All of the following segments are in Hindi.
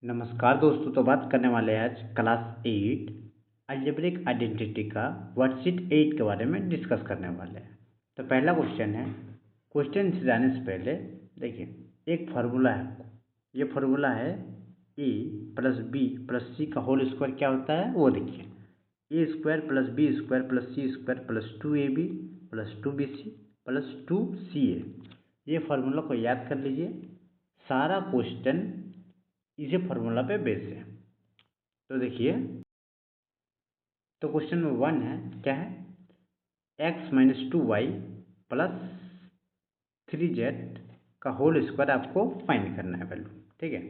नमस्कार दोस्तों। तो बात करने वाले हैं आज क्लास 8 अलजेब्रिक आइडेंटिटी का वर्कशीट 8 के बारे में डिस्कस करने वाले हैं। तो पहला क्वेश्चन है, क्वेश्चन से जाने से पहले देखिए एक फार्मूला है। ये फार्मूला है A plus B plus C का होल स्क्वायर क्या होता है वो देखिए। A square plus B square plus C square plus 2ab plus 2bc plus 2ca। ये फार्मूला को याद कर लीजिए। सारा क्वेश्चन इसी फार्मूला पे बेस है। तो देखिए, तो क्वेश्चन नंबर 1 है, क्या है, x minus 2y plus 3z का होल स्क्वायर आपको फाइंड करना है वैल्यू। ठीक है,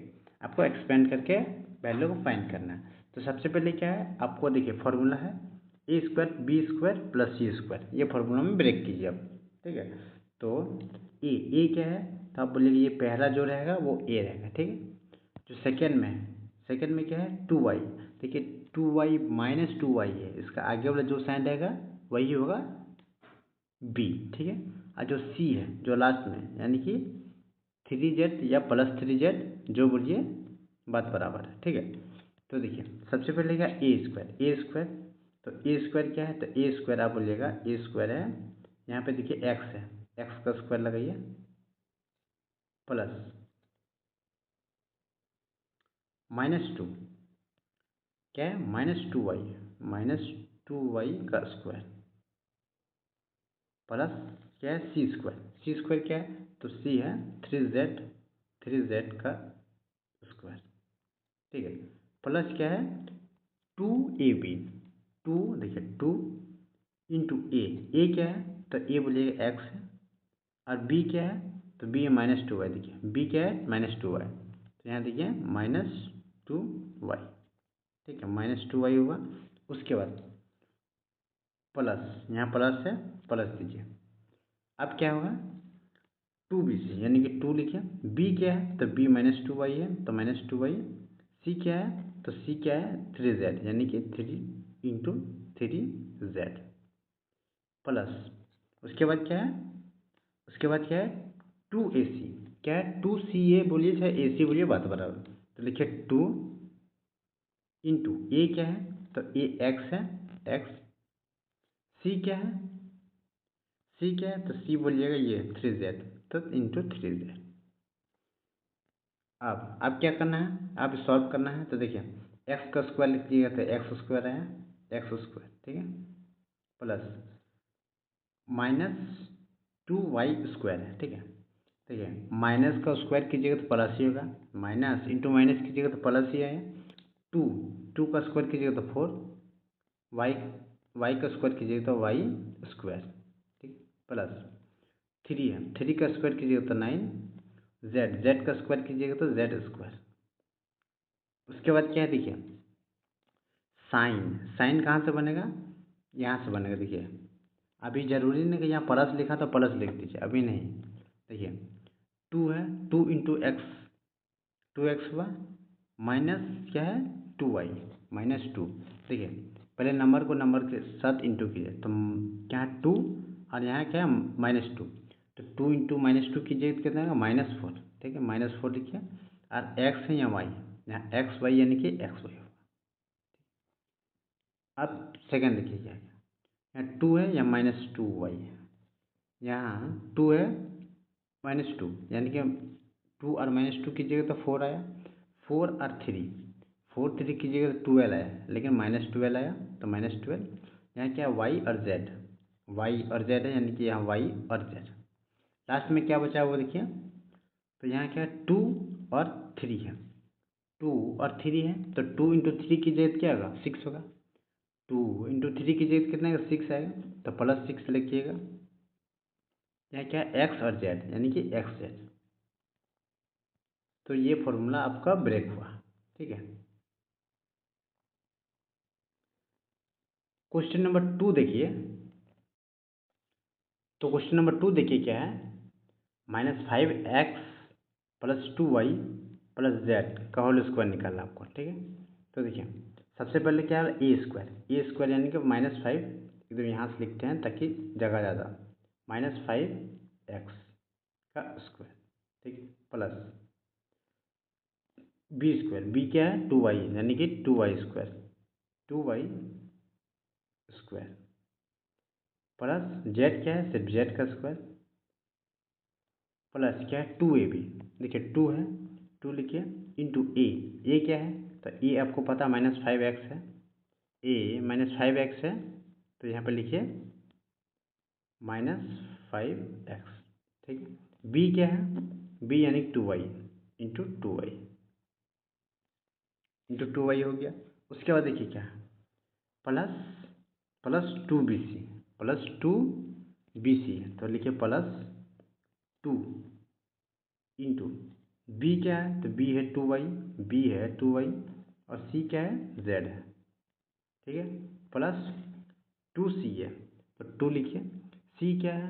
आपको एक्सपेंड करके वैल्यू को फाइंड करना है। तो सबसे पहले क्या है, आपको देखिए फार्मूला है ए square B square plus C square. ये फार्मूला में ब्रेक कीजिए आप। ठीक है, तो ए क्या है, तो आप बोलिए ये पहला जो रहेगा वो ए रहेगा। ठीक है, जो सेकेंड में है, सेकेंड में क्या है 2y। देखिए 2y माइनस 2y है, इसका आगे वाला जो साइन रहेगा वही होगा b। ठीक है, और जो c है जो लास्ट में, यानी कि 3z या प्लस 3z, जो बोलिए बात बराबर है। ठीक है, तो देखिए सबसे पहले क्या ए स्क्वायर। तो ए स्क्वायर क्या है, तो ए स्क्वायर आप बोलिएगा ए स्क्वायर है, यहाँ पे देखिए एक्स है, एक्स का स्क्वायर लगाइए प्लस -2 क्या है, -2y का स्क्वायर प्लस क्या है सी स्क्वायर क्या है, तो सी है 3z का स्क्वायर। ठीक है, प्लस क्या है 2ab। टू देखिए 2 इंटू ए क्या है, तो ए बोलिएगा एक्स है, और बी क्या है, तो बी है -2y। देखिए बी क्या है -2y, तो यहाँ देखिए -2y। ठीक है, -2y हुआ। उसके बाद प्लस, यहाँ प्लस है, प्लस दीजिए। अब क्या होगा 2bc, यानी कि 2 लिखे। b क्या है, तो b -2y है, तो -2y। c क्या है, तो c क्या है 3z, यानी कि 3 इंटू 3z प्लस। उसके बाद क्या है, उसके बाद क्या है 2ac। क्या है 2ca बोलिए चाहे ac बोलिए, बात बराबर। तो लिखिए 2 इंटू ए क्या है, तो ए एक्स है, एक्स। सी क्या है, सी क्या है, तो सी बोलिएगा ये 3z, तो इंटू 3z। अब क्या करना है, अब सॉल्व करना है। तो देखिए एक्स का स्क्वायर लिख लीजिएगा, तो एक्स स्क्वायर है, एक्स स्क्वायर। ठीक है, प्लस -2y² है। ठीक है, देखिए माइनस का स्क्वायर कीजिएगा तो प्लस ही होगा, माइनस इंटू माइनस कीजिएगा तो प्लस ही आएगा। टू टू का स्क्वायर कीजिएगा तो 4, वाई वाई का स्क्वायर कीजिएगा तो वाई स्क्वायर। ठीक, प्लस 3 है, 3 का स्क्वायर कीजिएगा तो 9, जेड का स्क्वायर कीजिएगा तो जेड स्क्वायर। उसके बाद क्या है, देखिए साइन, साइन कहाँ से बनेगा, यहाँ से बनेगा। देखिए अभी जरूरी नहीं कि यहाँ प्लस लिखा तो प्लस लिख दीजिए, अभी नहीं। देखिए 2 है, 2 इंटू एक्स, 2x हुआ, माइनस क्या है 2y, -2। देखिए पहले नंबर को नंबर के साथ इंटू कीजिए, तो क्या है 2, और यहाँ क्या है -2। तो 2 इंटू -2 कीजिए तो कितना आएगा -4। ठीक है, -4 लिखिए, और x है या y, यहाँ एक्स वाई यानी कि एक्स वाई। अब सेकंड देखिए क्या है, यहाँ 2 है या -2y है, यहाँ 2 है -2, यानी कि 2 और -2 कीजिएगा तो 4 आया, 4 और 3, 4 3 कीजिएगा तो 12 आया, लेकिन -12 आया, तो -12। यहाँ क्या है y और z है, यानी कि यहाँ y और z। लास्ट में क्या बचा वो देखिए, तो यहाँ क्या है 2 और 3 है, 2 और 3 है, तो 2 इंटू 3 कीजिएगा तो क्या होगा 6 होगा, 2 इंटू 3 कीजिएगा तो कितना आएगा 6 आएगा, तो +6 लिखिएगा। यहाँ क्या है एक्स और जेड, यानी कि एक्स जेड। तो ये फॉर्मूला आपका ब्रेक हुआ। ठीक है, क्वेश्चन नंबर 2 देखिए। तो क्वेश्चन नंबर 2 देखिए क्या है, -5x plus 2y plus Z का होल स्क्वायर निकालना आपको। ठीक है, तो देखिए सबसे पहले क्या है ए स्क्वायर यानी कि -5, एकदम यहाँ से लिखते हैं ताकि जगह ज़्यादा, -5x का स्क्वायर। ठीक है, प्लस बी स्क्वायर, बी क्या है 2y यानी कि 2y square, 2y square plus Z क्या है सिर्फ जेड का स्क्वायर प्लस क्या है 2ab, देखिए 2 है 2 लिखिए इंटू ए क्या है तो ए आपको पता -5x है, ए -5x है तो यहाँ पर लिखिए -5x, ठीक है। बी क्या है, बी यानी 2y into 2y into 2y हो गया। उसके बाद देखिए क्या है plus plus 2bc, plus 2bc तो लिखिए प्लस 2 इंटू बी क्या है तो बी है 2y, बी है 2y और सी क्या है z है, ठीक है। प्लस 2c है तो 2 लिखिए, सी क्या है,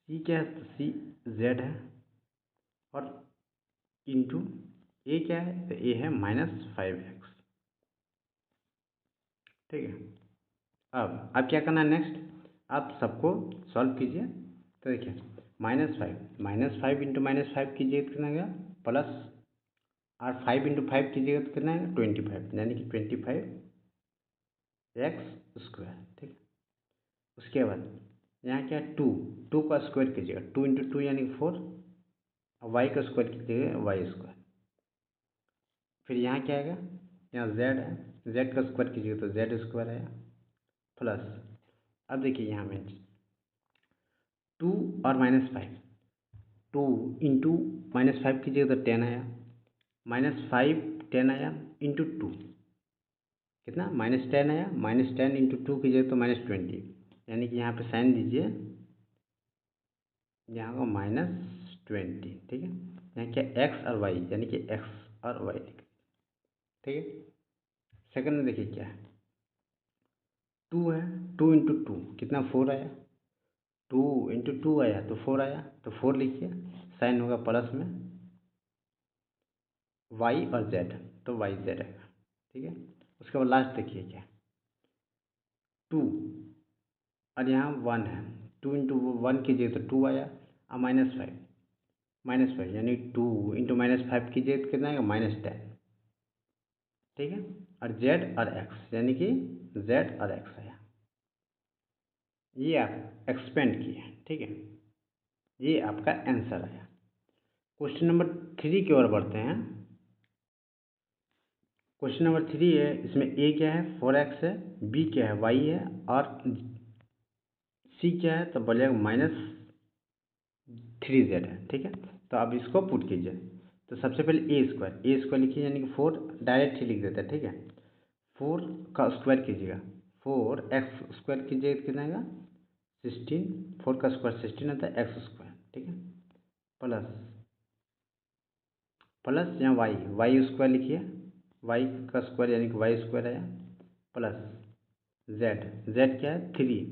सी क्या है तो सी z है और इंटू ए क्या है तो ए है -5x, ठीक है। अब क्या करना है नेक्स्ट, आप सबको सॉल्व कीजिए तो देखिए -5 इंटू -5 कीजिए तो कितना गया प्लस, और 5 इंटू 5 कीजिएगा तो कितना है 25 यानी कि 25x स्क्वायर, ठीक। उसके बाद यहाँ क्या है 2 का स्क्वायर कीजिएगा, 2 इंटू 2 यानी कि 4 और वाई का स्क्वायर कीजिएगा वाई स्क्वायर। फिर यहाँ क्या आएगा, यहाँ z है, z का स्क्वायर कीजिएगा तो z स्क्वायर आया प्लस, अब देखिए यहाँ में 2 और -5, 2 इंटू -5 कीजिएगा तो 10 आया, -5 10 आया इंटू 2 कितना -10 आया, -10 इंटू 2 कीजिएगा तो -20 यानी कि यहाँ पे साइन दीजिए, यहाँ को -20, ठीक है। यहाँ क्या x और y यानी कि x और y, ठीक है। सेकंड में देखिए क्या है 2 है, 2 इंटू 2 कितना 4 आया, 2 इंटू 2 आया तो 4 आया तो 4 लिखिए, साइन होगा प्लस में y और z तो yz आएगा, ठीक है। उसके बाद लास्ट देखिए क्या 2 और यहाँ 1 है, 2 इंटू 1 कीजिए तो 2 आया और -5 यानी 2 इंटू -5 कीजिए तो कितना आएगा -10, ठीक है। और z और x यानी कि z और x आया, ये आप एक्सपेंड किए, ठीक है। ये आपका आंसर आया। क्वेश्चन नंबर 3 की ओर बढ़ते हैं। क्वेश्चन नंबर 3 है, इसमें ए क्या है 4x है, बी क्या है y है और सी क्या है तो बोलेगा -3z है, ठीक है। तो अब इसको पुट कीजिए तो सबसे पहले ए स्क्वायर लिखिए यानी कि 4 डायरेक्ट ही लिख देते हैं, ठीक है। 4 का स्क्वायर कीजिएगा, 4x स्क्वायर कीजिएगा तो कितना आएगा 16, 4 का स्क्वायर 16 होता है x स्क्वायर, ठीक है। प्लस प्लस यहाँ वाई स्क्वायर लिखिए, वाई का स्क्वायर यानी कि वाई स्क्वायर आया प्लस जेड क्या है 3,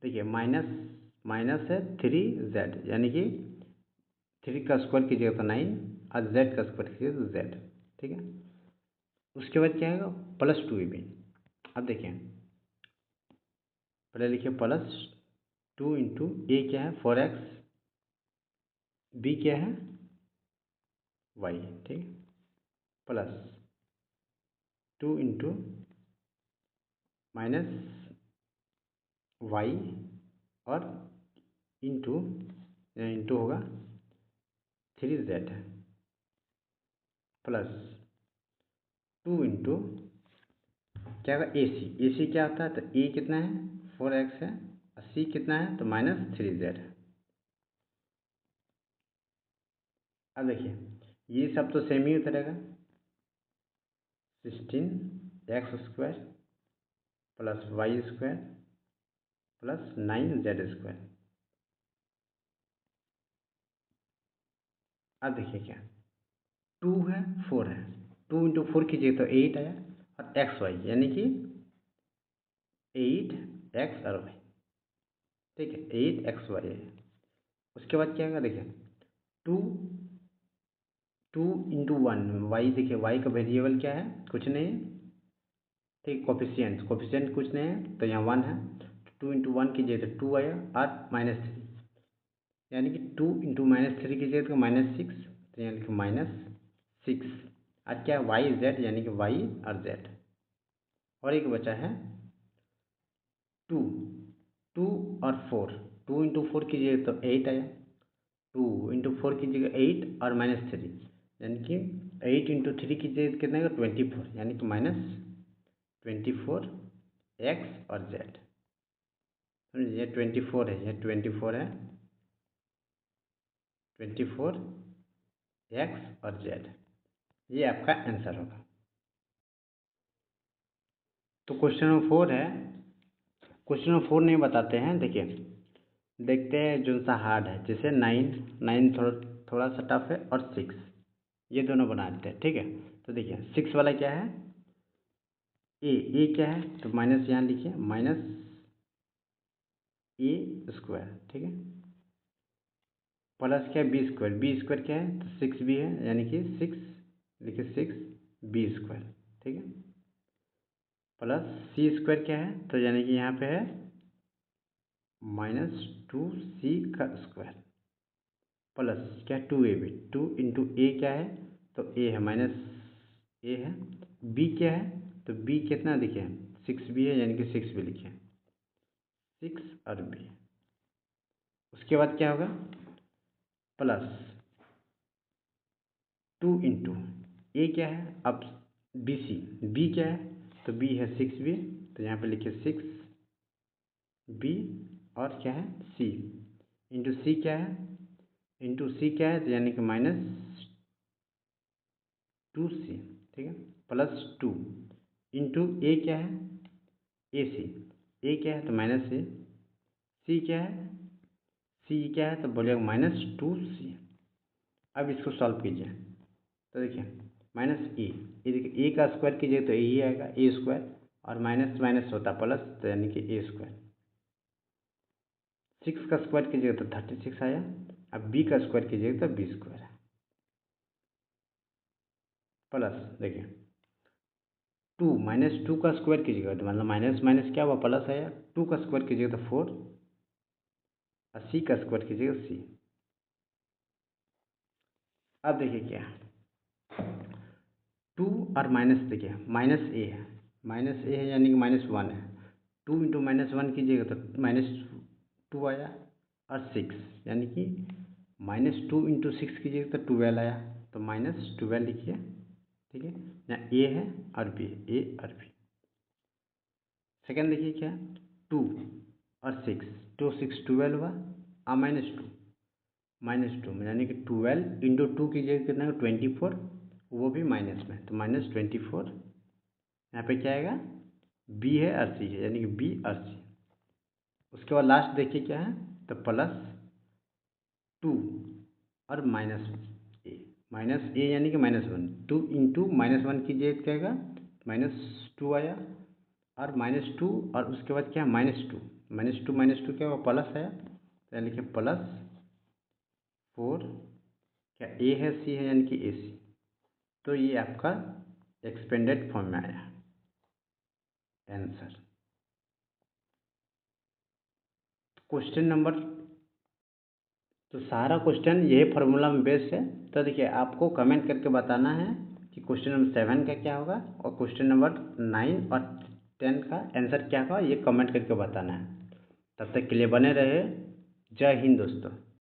देखिए माइनस है 3z यानी कि 3 का स्क्वायर कीजिएगा तो 9 और z का स्क्वायर कीजिएगा तो z, ठीक है। उसके बाद क्या आएगा +2ab। अब देखिए पहले लिखिए +2 इंटू ए क्या है 4x, बी क्या है y, ठीक है, प्लस 2 इंटू -y और इंटू होगा 3z प्लस 2 इंटू क्या होगा ए सी क्या होता है तो ए कितना है 4x है और सी कितना है तो -3z है। अब देखिए ये सब तो सेम ही उतरेगा, 16x square plus Y square plus 9z square. अब देखिए क्या 2 है 4 है, 2 इंटू 4 कीजिए तो 8 आया और एक्स वाई यानी कि 8x और y, ठीक है 8xy है। उसके बाद क्या होगा देखिए 2 2 इंटू 1 वाई, देखिए वाई का वेरिएबल क्या है कुछ नहीं है, ठीक। कोफिशिएंट कुछ नहीं है तो यहाँ 1 है, 2 इंटू 1 कीजिए तो 2 आया और -3 यानी कि 2 इंटू -3 कीजिए तो -6 तो यहाँ लिखिए -6 आज क्या है, वाई जेड, यानी कि वाई और जेड। और एक बचा है टू, टू और फोर। 2 × 4 कीजिएगा तो 8 आया। 2 × 4 कीजिएगा 8 और -3, यानी कि 8 × 3 कीजिएगा तो कितना आएगा 24, यानी कि -24 एक्स और जेड। समझिए, ये 24 है, ये 24 है, 24 एक्स और जेड, ये आपका आंसर होगा। तो क्वेश्चन नंबर 4 है, क्वेश्चन नंबर 4 नहीं बताते हैं, देखिए देखते हैं जो सा हार्ड है, जैसे 9 थोड़ा सा टफ है, और 6 ये दोनों बना देते हैं, ठीक है। तो देखिए 6 वाला क्या है, ए क्या है, तो माइनस यहाँ लिखिए, -a², ठीक है, प्लस क्या है बी स्क्वायर क्या है, तो 6b है, यानी कि 6 लिखिए 6b², ठीक है, प्लस c² क्या है, तो यानी कि यहाँ पे है -2c², प्लस क्या 2ab, 2 × a क्या है, तो a है, -a है, b क्या है, तो b कितना देखिए 6b है, यानी कि 6b लिखिए, 6 और b। उसके बाद क्या होगा, प्लस 2 × a क्या है, अब b क्या है, तो b है 6b, तो यहाँ पे लिखिए 6b, और क्या है c, इंटू c क्या है, तो यानी कि -2c, ठीक है, प्लस 2 इंटू a क्या है, a क्या है, तो -a, c क्या है, तो बोलिएगा -2c। अब इसको सॉल्व कीजिए, तो देखिए -a, ये देखिए a का स्क्वायर कीजिए तो यही आएगा a², और माइनस माइनस होता प्लस, तो यानी कि a²। 6 का स्क्वायर कीजिएगा तो 36 आया, अब b का स्क्वायर कीजिएगा तो b² है, प्लस देखिए 2 -2 का स्क्वायर कीजिएगा तो मतलब माइनस माइनस क्या हुआ, प्लस आया, 2 का स्क्वायर कीजिएगा तो 4, और c का स्क्वायर कीजिएगा c। अब देखिए क्या है, 2 और माइनस, देखिए -a है, यानी कि -1 है, 2 × -1 कीजिएगा तो -2 आया, और 6 यानी कि -2 × 6 कीजिएगा तो 12 आया, तो -12 लिखिए, ठीक है, यहाँ a है और b, a और b। सेकेंड देखिए क्या, 2 और 6, 2 6 12 हुआ, और -2 यानी कि 12 × 2 कीजिएगा कितना 24, वो भी माइनस में, तो -24, यहाँ पे क्या आएगा, b है और c है, यानी कि b और c। उसके बाद लास्ट देखिए क्या है, तो +2 और -a यानी कि -1, 2 × -1 कीजिए क्या आएगा, -2 आया, और -2, और उसके बाद क्या है -2 क्या हुआ, प्लस आया, तो यानी कि +4, क्या a है c है, यानी कि ac। तो ये आपका एक्सपेंडेड फॉर्म में आया आंसर। क्वेश्चन नंबर, तो सारा क्वेश्चन यही फार्मूला में बेस्ड है। तो देखिए आपको कमेंट करके बताना है कि क्वेश्चन नंबर 7 का क्या होगा, और क्वेश्चन नंबर 9 और 10 का आंसर क्या होगा, ये कमेंट करके बताना है। तब तक के लिए बने रहे। जय हिंद दोस्तों।